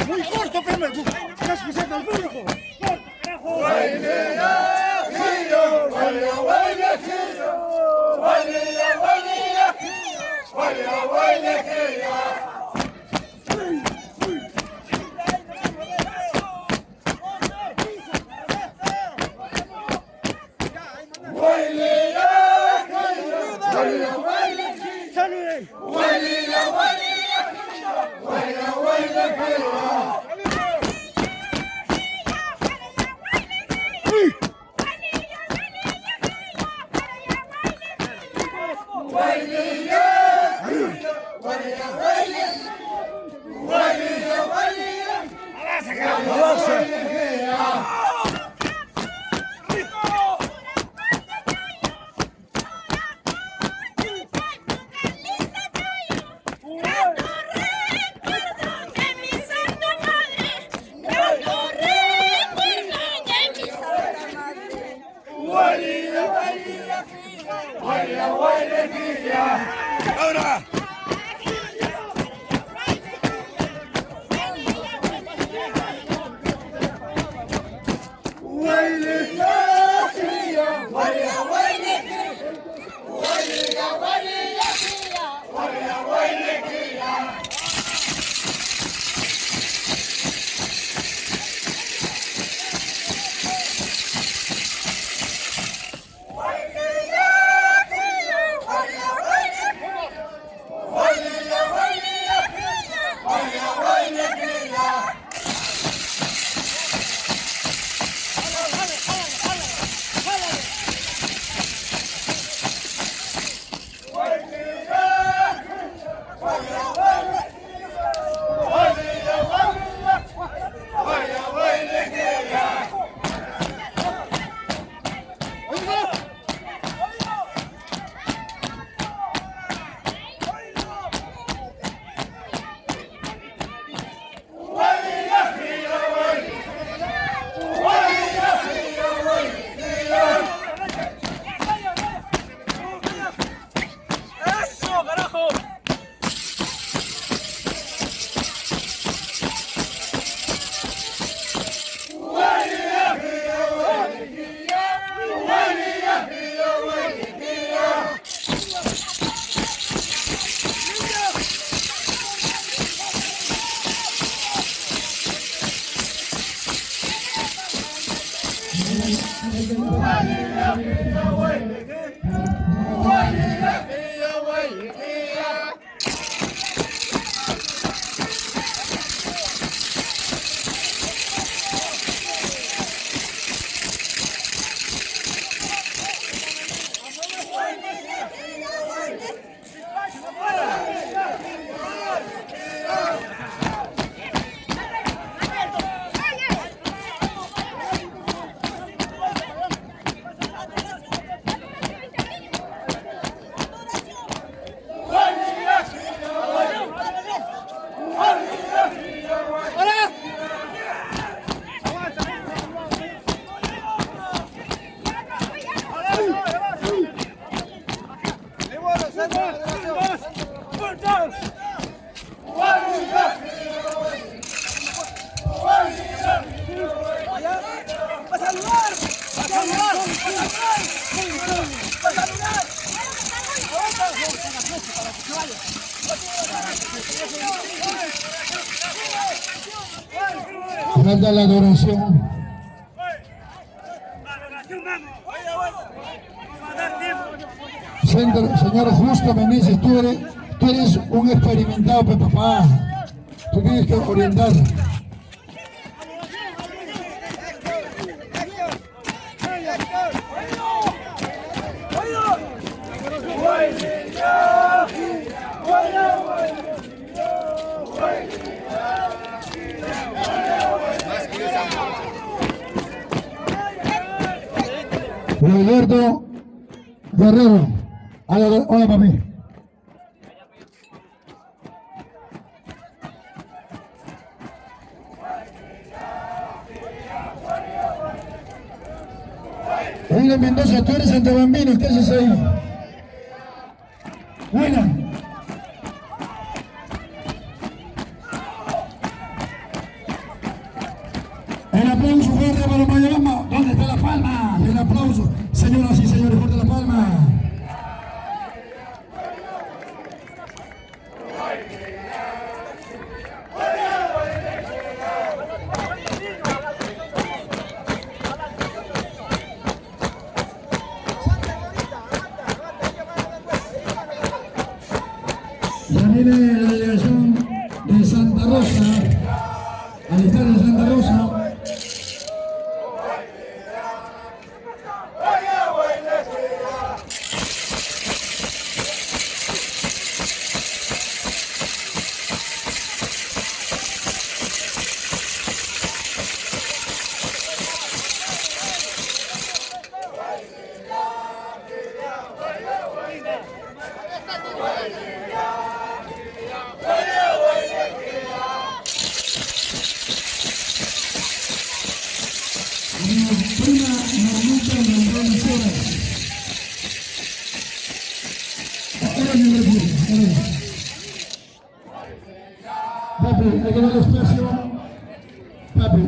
Muy corto, pero casi que saca el público. Ahora. Falta la adoración. Señor Justo Meneses, tú eres un experimentado, papá. Tú tienes que orientar. Roberto Guerrero, hola papi. William Mendoza, tú eres Santa Bambino, ¿qué haces ahí? Buena. El aplauso fuerte para Mayama. ¿Dónde está la palma? El aplauso. Señoras y señores, fuerte la palma. Ya viene la delegación de Santa Rosa, al estadio de Santa Rosa. Papi, hay que darle espacio. Papi.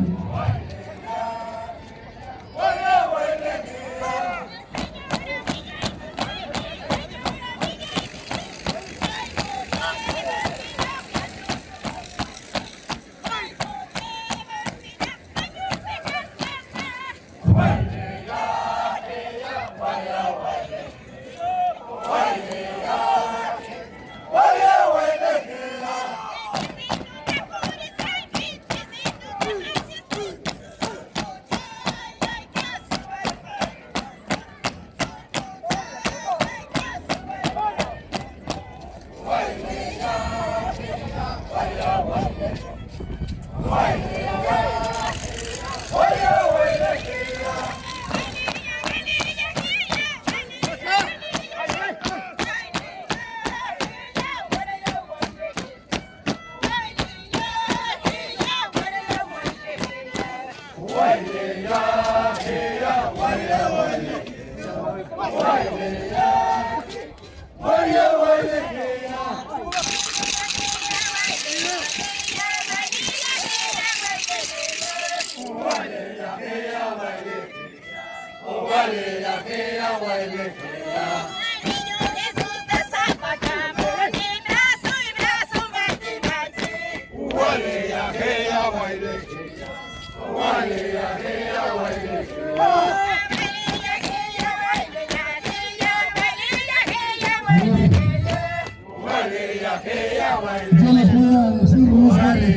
Yo les voy a decir unos barrios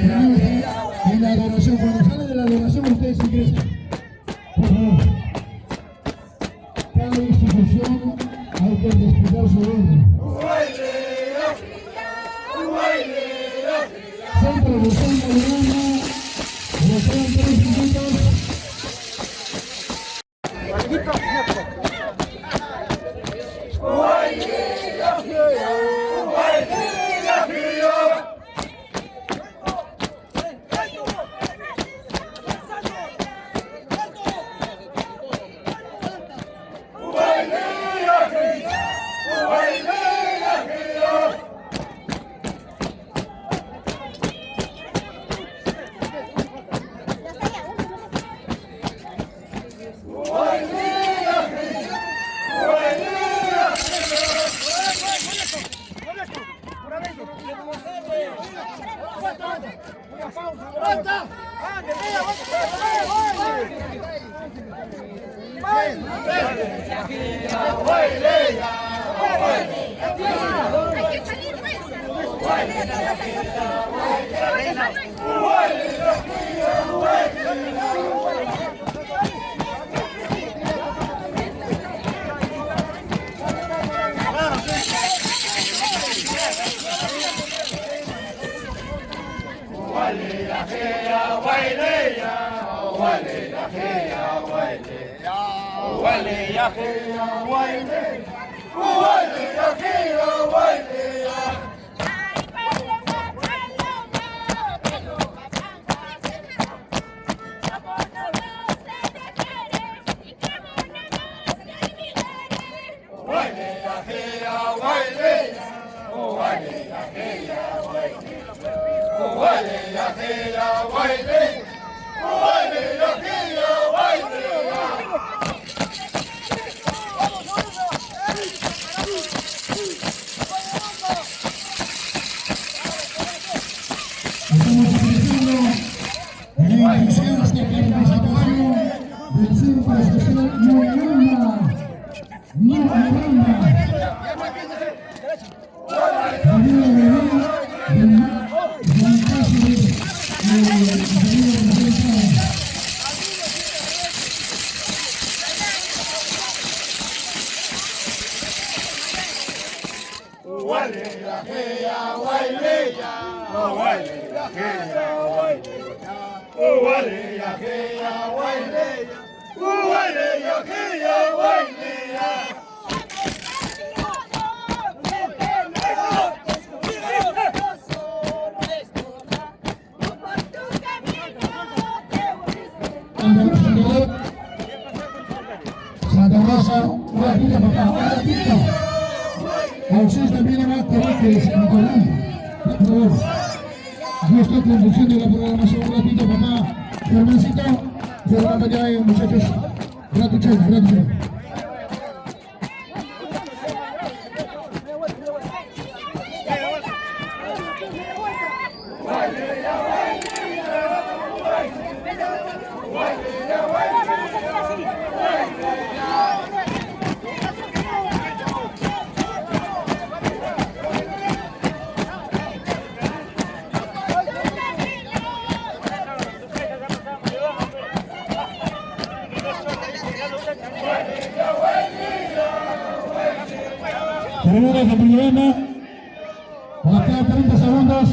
en la adoración. Cuando sale de la adoración, ustedes ingresan. Por favor. Cada institución hay que respetar su orden. Centro de Santa Lorena, recién 3 minutos. Estamos ofreciendo la inducción esta participación del Centro Social Nueva Miranda. Santa Rosa, un ratito papá, un ratito. A ustedes también van a tener que Nicolás, por favor. Yo estoy conduciendo la programación un ratito papá. Germancito, Germán allá, muchachos. Gratuito, gratuito. Terminamos el programa. Nos quedan 30 segundos.